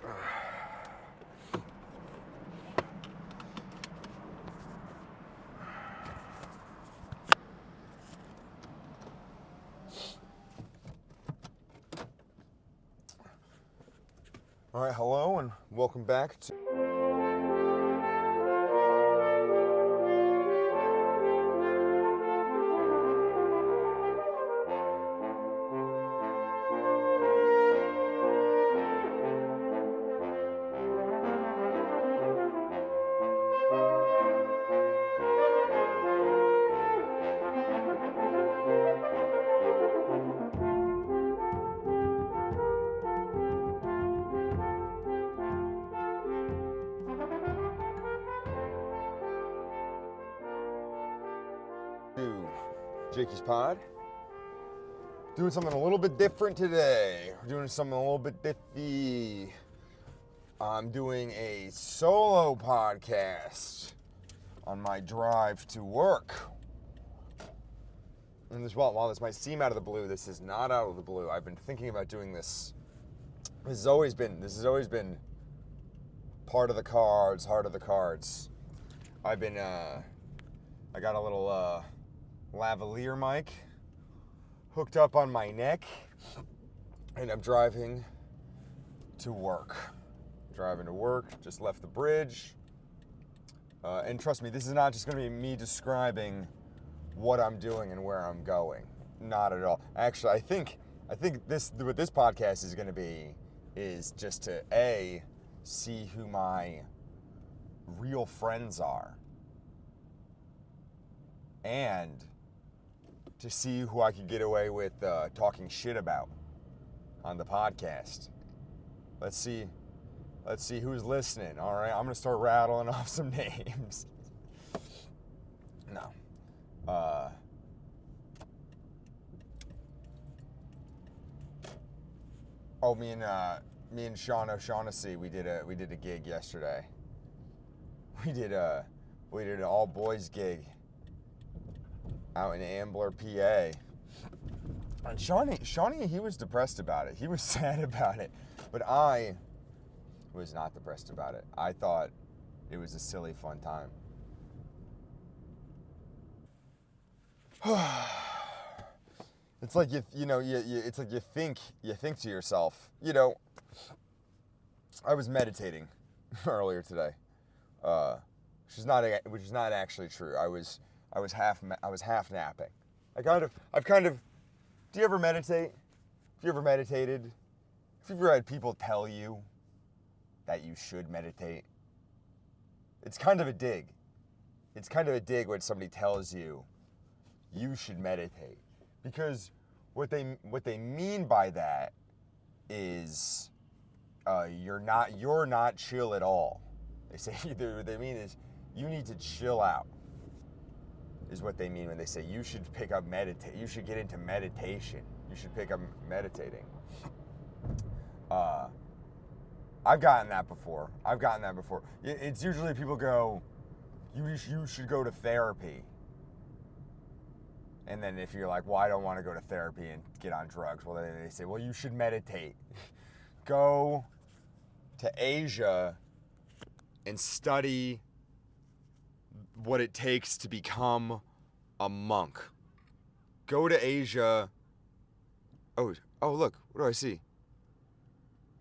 All right, hello and welcome back to... Jakey's Pod. Doing something a little bit different today. We're doing something a little bit diffy. I'm doing a solo podcast on my drive to work. And while this might seem out of the blue, this is not out of the blue. I've been thinking about doing this. This has always been part of the cards, heart of the cards. I got a little lavalier mic hooked up on my neck, and I'm driving to work. Just left the bridge. And trust me, this is not just going to be me describing what I'm doing and where I'm going. Not at all. Actually, I think what this podcast is going to be is just to see who my real friends are, and to see who I could get away with talking shit about on the podcast. Let's see who's listening. All right, I'm gonna start rattling off some names. No. Me and Sean O'Shaughnessy, we did a gig yesterday. We did an all boys gig out in Ambler, PA. And Shawnee, he was depressed about it. He was sad about it. But I was not depressed about it. I thought it was a silly, fun time. It's like it's like you think to yourself. I was meditating earlier today, which is not actually true. I was half napping. Do you ever meditate? Have you ever meditated? Have you ever had people tell you that you should meditate? It's kind of a dig. It's kind of a dig when somebody tells you should meditate. Because what they mean by that is you're not chill at all. They say what they mean is you need to chill out. Is what they mean when they say you should pick up you should get into meditation. You should pick up meditating. I've gotten that before. It's usually people go, you should go to therapy. And then if you're like, well, I don't want to go to therapy and get on drugs, well, then they say, well, you should meditate. Go to Asia and study what it takes to become a monk. Go to Asia. Oh, look, what do I see?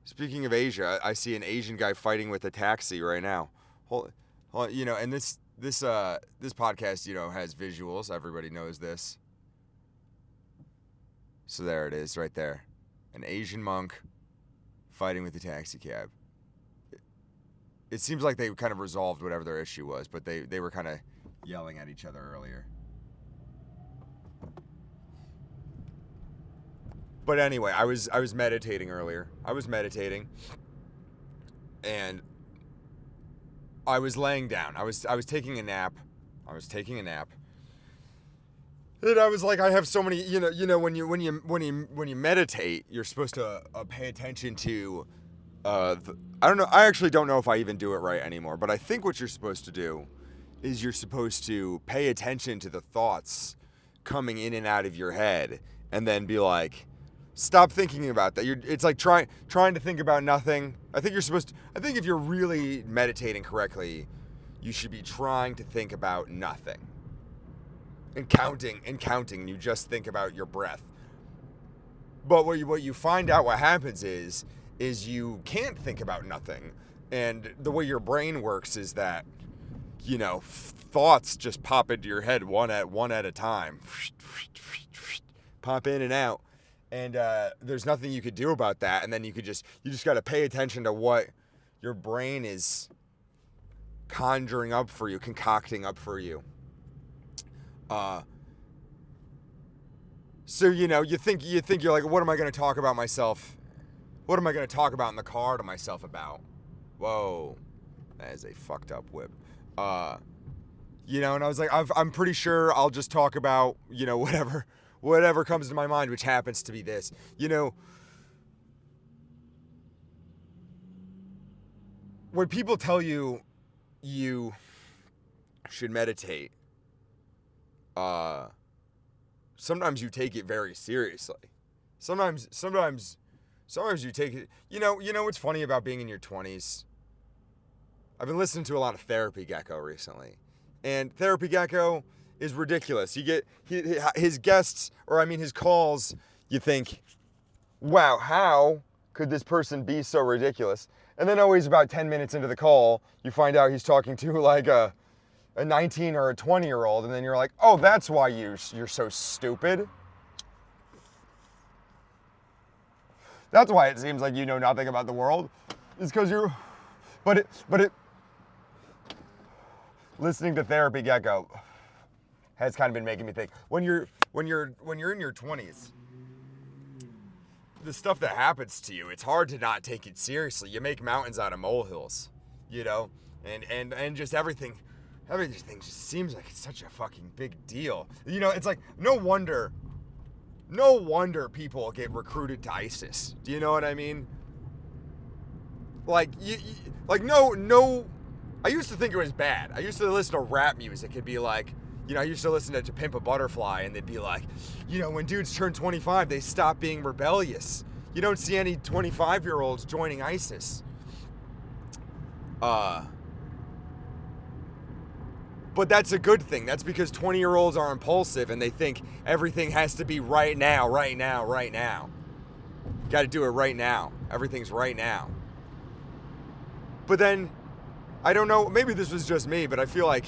Speaking of Asia, I see an Asian guy fighting with a taxi right now. Hold, and this podcast, has visuals. Everybody knows this. So there it is, right there. An Asian monk fighting with a taxi cab. It seems like they kind of resolved whatever their issue was, but they were kind of yelling at each other earlier. But anyway, I was meditating earlier. And I was laying down. I was taking a nap. And I was like, I have so many, when you meditate, you're supposed to pay attention to I don't know. I actually don't know if I even do it right anymore, but I think what you're supposed to do is you're supposed to pay attention to the thoughts coming in and out of your head, and then be like, Stop thinking about that. It's like trying to think about nothing. I think if you're really meditating correctly, you should be trying to think about nothing. And counting, and you just think about your breath. But what you find out what happens is you can't think about nothing. And the way your brain works is that, thoughts just pop into your head one at a time. Pop in and out. And there's nothing you could do about that. And then you just got to pay attention to what your brain is conjuring up for you, concocting up for you. So you think you're like, what am I going to talk about myself? What am I going to talk about in the car to myself about? Whoa, that is a fucked up whip. And I was like, I'm pretty sure I'll just talk about whatever comes to my mind, which happens to be this. When people tell you should meditate, sometimes you take it very seriously. Sometimes you take it. You know what's funny about being in your 20s? I've been listening to a lot of Therapy Gecko recently, and Therapy Gecko is ridiculous. You get his guests, his calls. You think, wow, how could this person be so ridiculous? And then always about 10 minutes into the call, you find out he's talking to like a 19 or a 20-year-old, and then you're like, oh, that's why you're so stupid. That's why it seems like you know nothing about the world. It's because you're, but it. Listening to Therapy Gecko has kind of been making me think. When you're in your 20s, the stuff that happens to you, it's hard to not take it seriously. You make mountains out of molehills, and just everything just seems like it's such a fucking big deal. It's like no wonder people get recruited to ISIS. Do you know what I mean? Like no. I used to think it was bad. I used to listen to rap music. It'd be like, I used to listen to Pimp a Butterfly, and they'd be like, when dudes turn 25, they stop being rebellious. You don't see any 25-year-olds joining ISIS. But that's a good thing. That's because 20-year-olds are impulsive, and they think everything has to be right now. Got to do it right now. Everything's right now. But then, I don't know, maybe this was just me, but I feel like,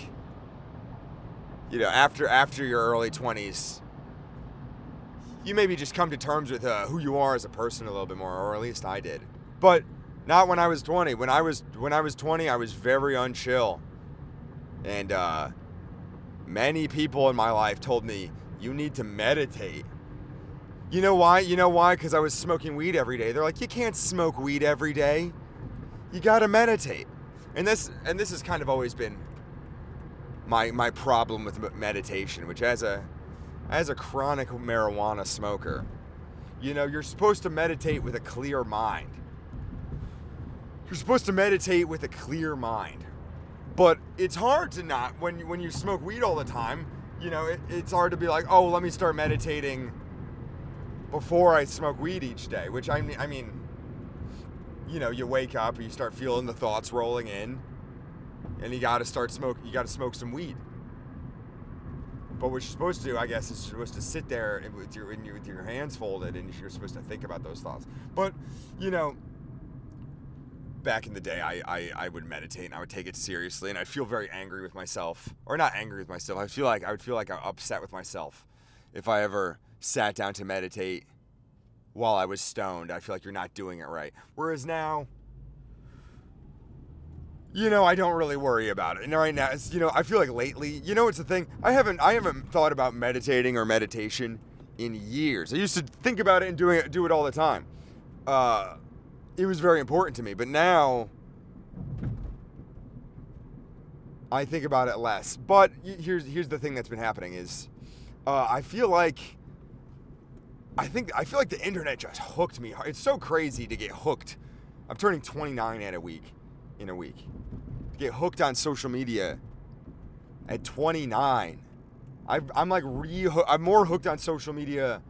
after your early 20s, you maybe just come to terms with who you are as a person a little bit more, or at least I did. But not when I was 20. When I was 20, I was very unchill. And many people in my life told me, you need to meditate. You know why? Because I was smoking weed every day. They're like, you can't smoke weed every day. You got to meditate. And this has kind of always been my problem with meditation, which as a chronic marijuana smoker, you're supposed to meditate with a clear mind. But it's hard to not when you smoke weed all the time. It's hard to be like, oh, let me start meditating before I smoke weed each day, which I mean, you wake up and you start feeling the thoughts rolling in, and you got to smoke some weed. But what you're supposed to do, I guess, is you're supposed to sit there with your hands folded, and you're supposed to think about those thoughts. But back in the day, I would meditate, and I would take it seriously, and I'd feel very angry with myself, or not angry with myself. I would feel like I'm upset with myself if I ever sat down to meditate while I was stoned. I feel like you're not doing it right. Whereas now, I don't really worry about it. And right now, it's, I feel like lately, it's the thing. I haven't thought about meditating or meditation in years. I used to think about it and do it all the time. It was very important to me, but now I think about it less. But here's the thing that's been happening is, I feel like the internet just hooked me. It's so crazy to get hooked. I'm turning 29 in a week. To get hooked on social media at 29. I'm more hooked on social media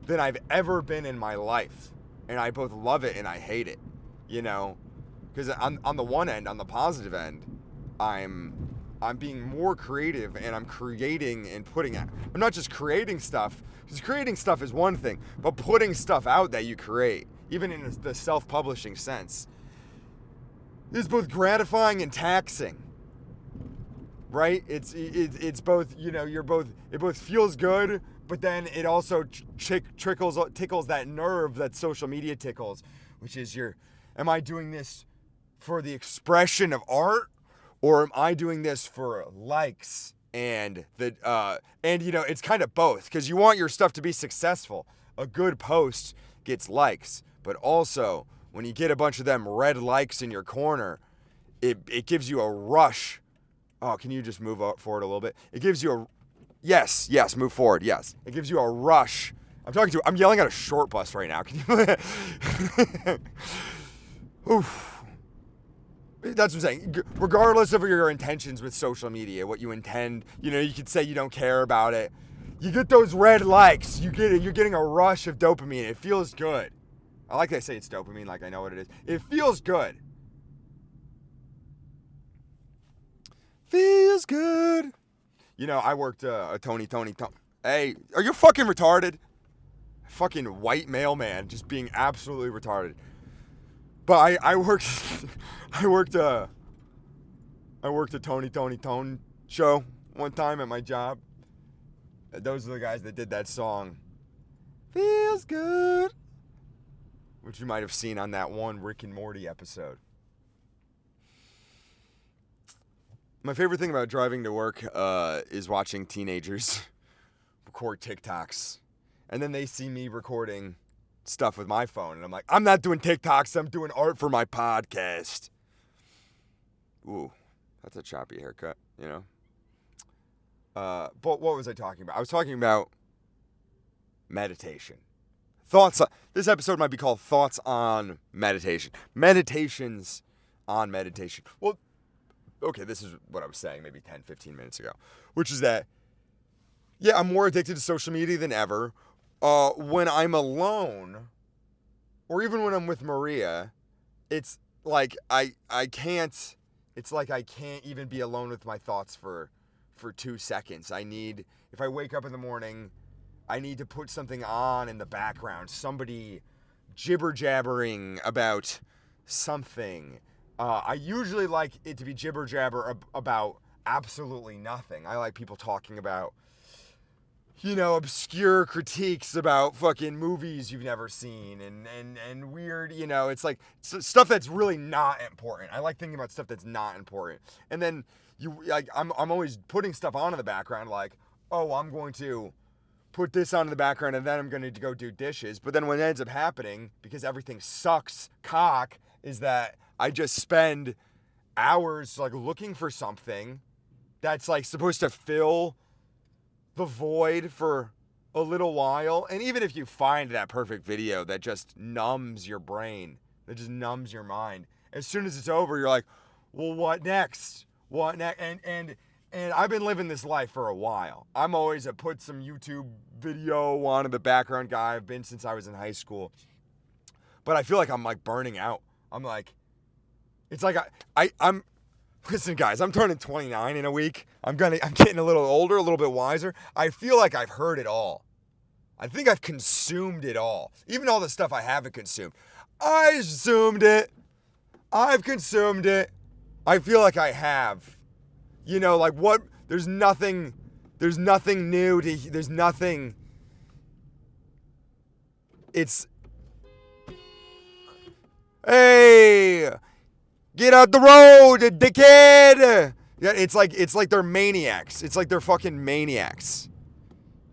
than I've ever been in my life. And I both love it and I hate it, you know? Because on the one end, on the positive end, I'm being more creative and I'm creating and putting out. I'm not just creating stuff, because creating stuff is one thing, but putting stuff out that you create, even in the self-publishing sense, is both gratifying and taxing. Right? It's both, you know, it both feels good, but then it also tickles that nerve that social media tickles, which is am I doing this for the expression of art, or am I doing this for likes? And you know, it's kind of both, because you want your stuff to be successful. A good post gets likes, but also when you get a bunch of them red likes in your corner, it gives you a rush. Oh, can you just move forward a little bit? It gives you yes, move forward, yes. It gives you a rush. I'm yelling at a short bus right now. Can you? Oof. That's what I'm saying. Regardless of your intentions with social media, what you intend, you know, you could say you don't care about it. You get those red likes. You're getting a rush of dopamine. It feels good. I like that I say it's dopamine, like I know what it is. It feels good. Feels good. You know, I worked a Tony. Hey, are you fucking retarded? Fucking white mailman, just being absolutely retarded. But I worked a Tony show one time at my job. Those are the guys that did that song, Feels Good, which you might have seen on that one Rick and Morty episode. My favorite thing about driving to work is watching teenagers record TikToks. And then they see me recording stuff with my phone. And I'm like, I'm not doing TikToks. I'm doing art for my podcast. Ooh, that's a choppy haircut, you know? But what was I talking about? I was talking about meditation. Thoughts. This episode might be called Thoughts on Meditation. Meditations on meditation. Well, okay, this is what I was saying maybe 10, 15 minutes ago, which is that, yeah, I'm more addicted to social media than ever. When I'm alone, or even when I'm with Maria, it's like I can't even be alone with my thoughts for 2 seconds. If I wake up in the morning, I need to put something on in the background, somebody jibber-jabbering about something. I usually like it to be jibber-jabber about absolutely nothing. I like people talking about, you know, obscure critiques about fucking movies you've never seen and weird, you know, it's like stuff that's really not important. I like thinking about stuff that's not important. And then I'm always putting stuff on in the background, like, oh, I'm going to put this on in the background and then I'm going to go do dishes. But then what ends up happening, because everything sucks cock, is that I just spend hours like looking for something that's like supposed to fill the void for a little while. And even if you find that perfect video that just numbs your brain, that just numbs your mind, as soon as it's over, you're like, well, what next? What next? And I've been living this life for a while. I'm always a put some YouTube video on in the background guy. I've been since I was in high school. But I feel like I'm like burning out. I'm like, it's like I'm listen, guys, I'm turning 29 in a week. I'm getting a little older, a little bit wiser. I feel like I've heard it all. I think I've consumed it all. Even all the stuff I haven't consumed. I consumed it. I've consumed it. I feel like I have. You know, like what? There's nothing new there's nothing. It's, hey, get out the road, dickhead! Yeah, it's like they're maniacs. It's like they're fucking maniacs.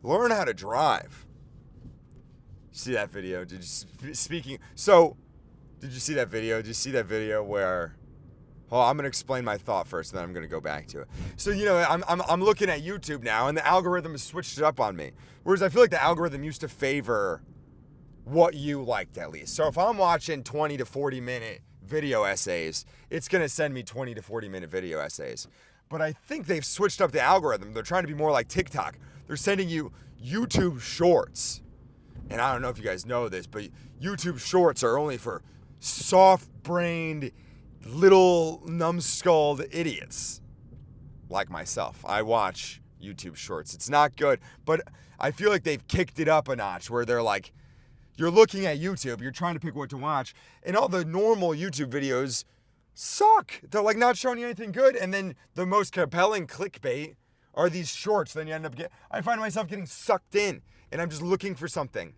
Learn how to drive. See that video? Did you see that video? Did you see that video where? Oh, I'm gonna explain my thought first, and then I'm gonna go back to it. So, you know, I'm looking at YouTube now, and the algorithm has switched it up on me. Whereas I feel like the algorithm used to favor what you liked, at least. So if I'm watching 20 to 40 minute video essays, it's gonna send me 20 to 40 minute video essays. But I think they've switched up the algorithm. They're trying to be more like TikTok. They're sending you YouTube shorts. and I don't know if you guys know this, but YouTube Shorts are only for soft-brained, little numbskulled idiots like myself. I watch YouTube Shorts. It's not good, but I feel like they've kicked it up a notch where they're like, you're looking at YouTube, you're trying to pick what to watch, and all the normal YouTube videos suck. They're like not showing you anything good, and then the most compelling clickbait are these shorts. Then you end up I find myself getting sucked in, and I'm just looking for something.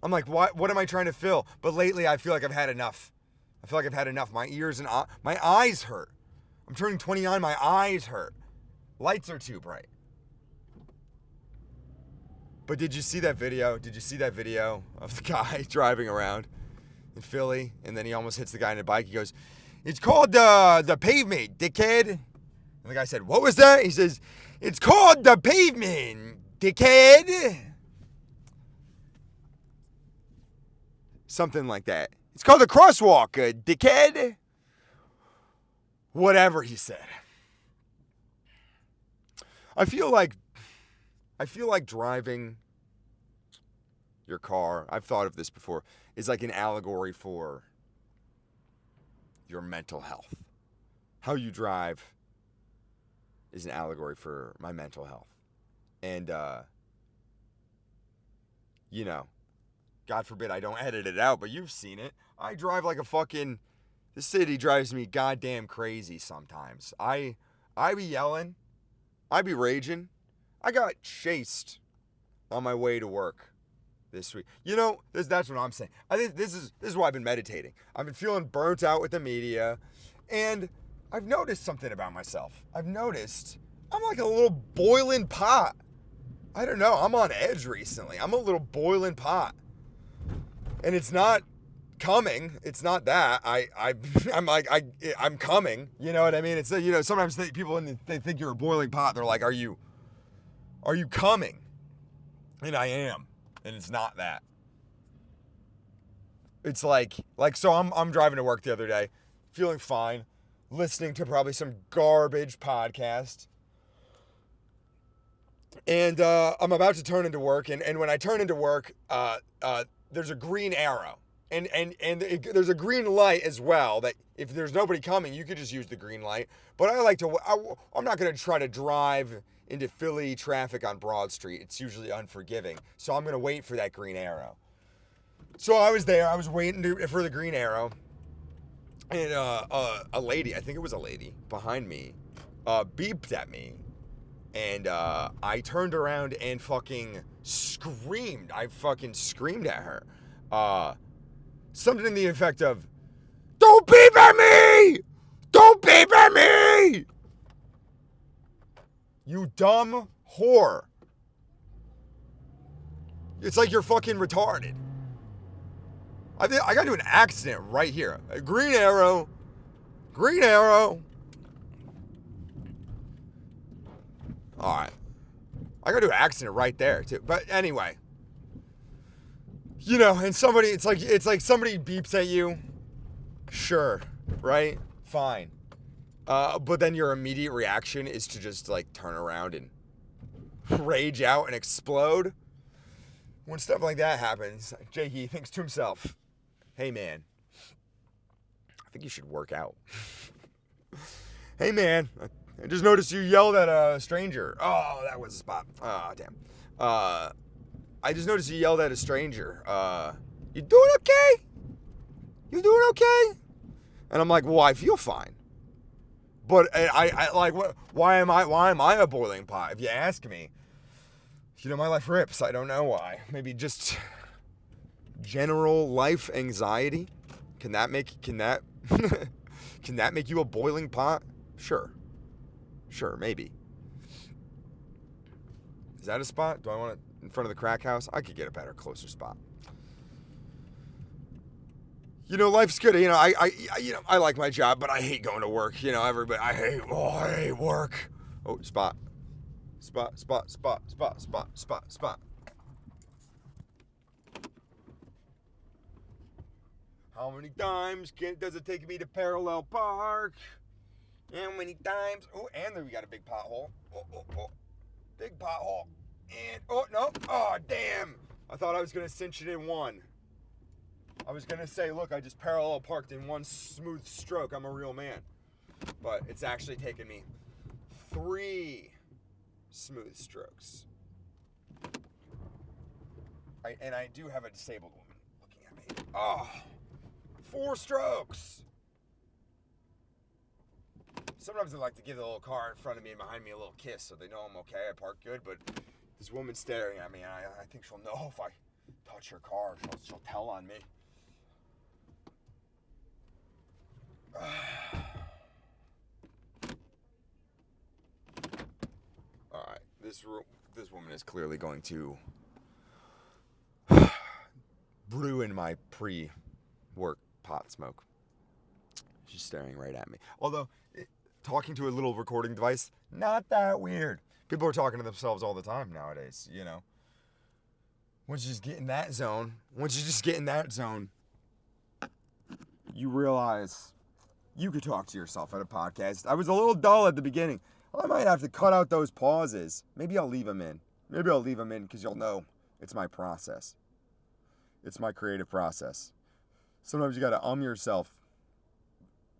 I'm like, what am I trying to fill? But lately, I feel like I've had enough. My ears and my eyes hurt. I'm turning 29, my eyes hurt. Lights are too bright. But did you see that video? Did you see that video of the guy driving around in Philly, and then he almost hits the guy on a bike? He goes, "It's called the pavement, dickhead." And the guy said, "What was that?" He says, "It's called the pavement, dickhead." Something like that. "It's called the crosswalk, dickhead." Whatever he said. I feel like driving your car, I've thought of this before, is like an allegory for your mental health. How you drive is an allegory for my mental health. And, God forbid I don't edit it out, but you've seen it. I drive like a fucking... This city drives me goddamn crazy sometimes. I be yelling. I be raging. I got chased on my way to work this week. That's what I'm saying. I think this is why I've been meditating. I've been feeling burnt out with the media, and I've noticed something about myself. I've noticed I'm like a little boiling pot. I don't know. I'm on edge recently. I'm a little boiling pot. And it's not coming. It's not that. I'm coming. You know what I mean? It's sometimes people when they think you're a boiling pot, they're like, "Are you coming?" And I am. And it's not that. It's like so I'm driving to work the other day, feeling fine, listening to probably some garbage podcast. And I'm about to turn into work, and when I turn into work, there's a green arrow. And there's a green light as well, that if there's nobody coming, you could just use the green light. But I'm not going to try to drive into Philly traffic on Broad Street. It's usually unforgiving. So I'm going to wait for that green arrow. So I was there. I was waiting for the green arrow. And a lady, I think it was a lady, behind me, beeped at me. And I turned around and fucking screamed. I fucking screamed at her. Something in the effect of, "Don't beep at me! Don't beep at me! You dumb whore." It's like you're fucking retarded. I got into an accident right here. A green arrow. Green arrow. Alright. I got into an accident right there, too. But anyway. And somebody, it's like somebody beeps at you. Sure. Right? Fine. But then your immediate reaction is to just, turn around and rage out and explode. When stuff like that happens, Jakey thinks to himself, "Hey, man, I think you should work out." "Hey, man, I just noticed you yelled at a stranger." Oh, that was a spot. Oh, damn. I just noticed you yelled at a stranger. You doing okay? You doing okay? And I'm like, "Well, I feel fine." But I like, what? Why am I a boiling pot? If you ask me, my life rips. I don't know why. Maybe just general life anxiety. Can that make you a boiling pot? Sure, maybe. Is that a spot? Do I want it in front of the crack house? I could get a better, closer spot. Life's good. I like my job, but I hate going to work. Everybody, I hate work. Oh, spot. How many times does it take me to parallel park? How many times? Oh, and then we got a big pothole. Oh. Big pothole. And, oh, no. Oh, damn. I thought I was going to cinch it in one. I was going to say, look, I just parallel parked in one smooth stroke. I'm a real man. But it's actually taken me 3 smooth strokes. And I do have a disabled woman looking at me. Oh, 4 strokes. Sometimes I like to give the little car in front of me and behind me a little kiss so they know I'm okay. I park good, but this woman's staring at me, and I think she'll know if I touch her car. She'll tell on me. All right, this woman is clearly going to ruin my pre-work pot smoke. She's staring right at me. Although, talking to a little recording device, not that weird. People are talking to themselves all the time nowadays, you know. Once you just get in that zone, you realize you could talk to yourself at a podcast. I was a little dull at the beginning. I might have to cut out those pauses. Maybe I'll leave them in. Because you'll know it's my process. It's my creative process. Sometimes you gotta yourself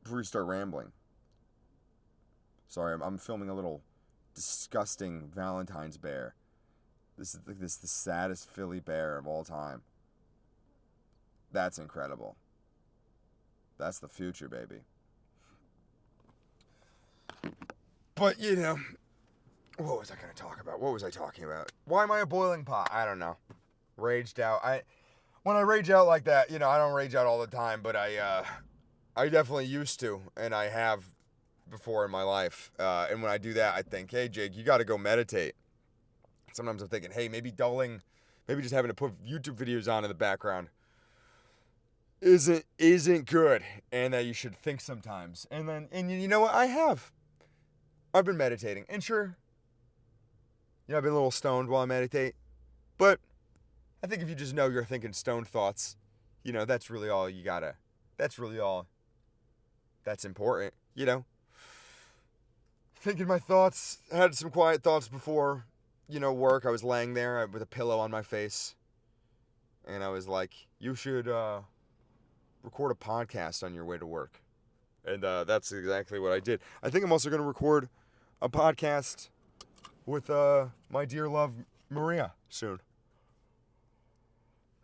before you start rambling. Sorry, I'm filming a little disgusting Valentine's bear. This is the saddest Philly bear of all time. That's incredible. That's the future, baby. But, you know, what was I going to talk about? What was I talking about? Why am I a boiling pot? I don't know. Raged out. When I rage out like that, you know, I don't rage out all the time, but I definitely used to, and I have before in my life. And when I do that, I think, hey, Jake, you got to go meditate. Sometimes I'm thinking, hey, maybe just having to put YouTube videos on in the background isn't good, and that you should think sometimes. And you know what? I've been meditating, and sure, you know, I've been a little stoned while I meditate, but I think if you just know you're thinking stoned thoughts, you know, that's really all that's important, you know. Thinking my thoughts, I had some quiet thoughts before, you know, work. I was laying there with a pillow on my face, and I was like, you should record a podcast on your way to work. And that's exactly what I did. I think I'm also going to record a podcast with my dear love, Maria, soon.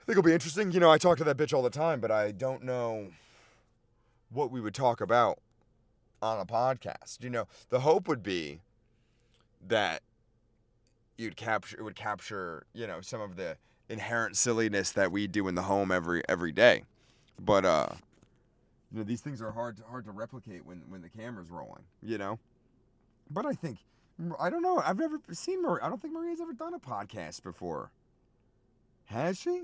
I think it'll be interesting. You know, I talk to that bitch all the time, but I don't know what we would talk about on a podcast. You know, the hope would be that it would capture, you know, some of the inherent silliness that we do in the home every day. But you know, these things are hard to replicate when the camera's rolling, you know. But I don't know. I've never seen Maria. I don't think Maria's ever done a podcast before. Has she?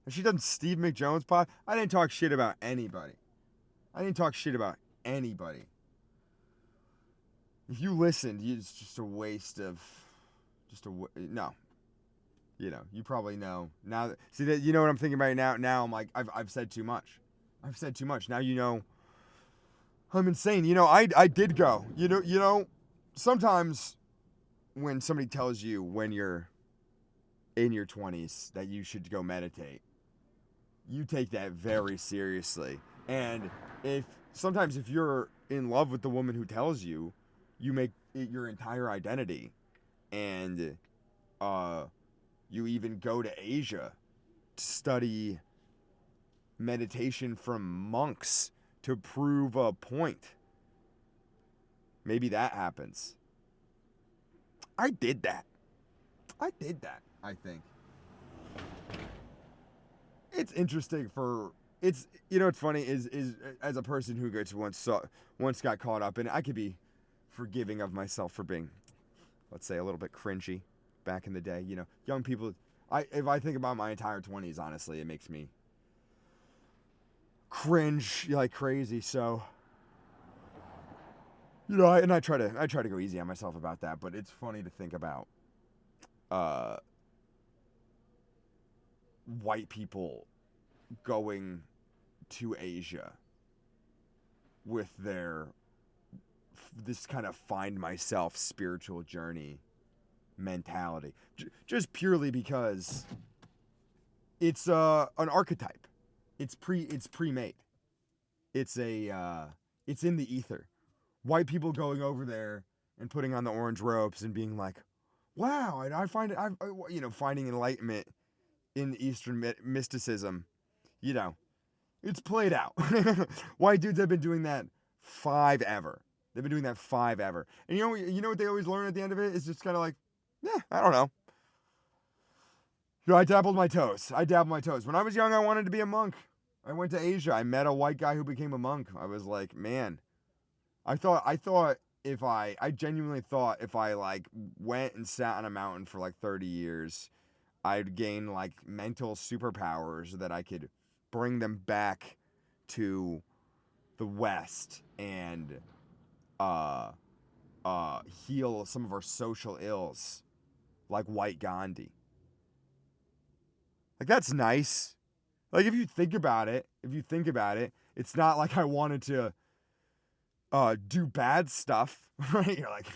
Has she done Steve McJones' pod? I didn't talk shit about anybody. If you listened, it's just a waste of, no. You know, you probably know now. See that? You know what I'm thinking about now? Now I'm like, I've said too much. Now you know. I'm insane. You know, I did go. You know, sometimes when somebody tells you when you're in your 20s that you should go meditate, you take that very seriously. And if you're in love with the woman who tells you, you make it your entire identity, and you even go to Asia to study meditation from monks to prove a point. Maybe that happens. I did that, I think. It's interesting you know what's funny is as a person who once got caught up in it, I could be forgiving of myself for being, let's say, a little bit cringy back in the day. You know, young people, if I think about my entire 20s, honestly, it makes me cringe like crazy. So, you know, I try to go easy on myself about that, but it's funny to think about white people going to Asia with this kind of find myself spiritual journey mentality. Just purely because it's an archetype. It's pre-made. It's it's in the ether. White people going over there and putting on the orange robes and being like, wow, and I find it, finding enlightenment in Eastern mysticism, it's played out. White dudes have been doing that forever. They've been doing that forever. And you know what they always learn at the end of it? It's just kind of like, yeah, I don't know. I dabbled my toes. When I was young, I wanted to be a monk. I went to Asia. I met a white guy who became a monk. I was like, man, I genuinely thought if I like went and sat on a mountain for like 30 years, I'd gain like mental superpowers that I could bring them back to the West and heal some of our social ills, like white Gandhi. Like, that's nice. Like, if you think about it, it's not like I wanted to do bad stuff, right? You're like,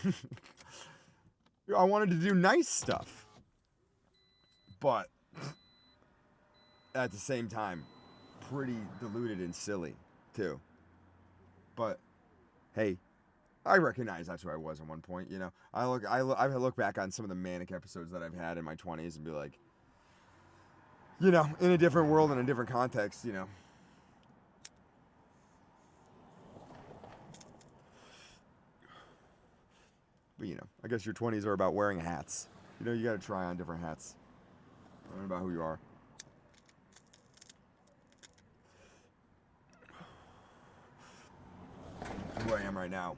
I wanted to do nice stuff. But at the same time, pretty diluted and silly, too. But, hey, I recognize that's who I was at one point, I look back on some of the manic episodes that I've had in my 20s and be like, in a different world, in a different context, But, I guess your 20s are about wearing hats. You gotta try on different hats. Learn about who you are. Who I am right now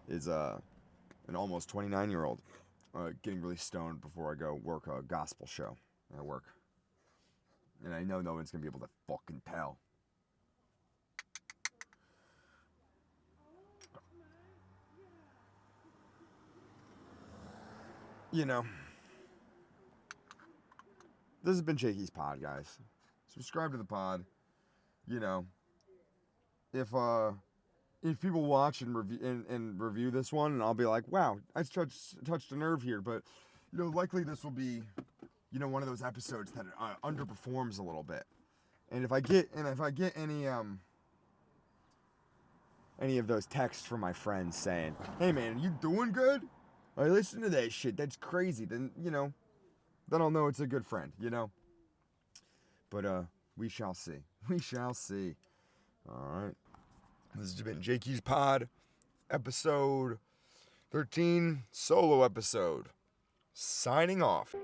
is an almost 29-year-old getting really stoned before I go work a gospel show at work. And I know no one's going to be able to fucking tell. This has been Jakey's pod, guys. Subscribe to the pod. If people watch and review this one, and I'll be like, wow, I touched a nerve here, but likely this will be one of those episodes that underperforms a little bit. And if I get any of those texts from my friends saying, hey man, you doing good? I listen to that shit, that's crazy, then then I'll know it's a good friend, But we shall see. Alright. This has been Jakey's Pod, episode 13, solo episode. Signing off.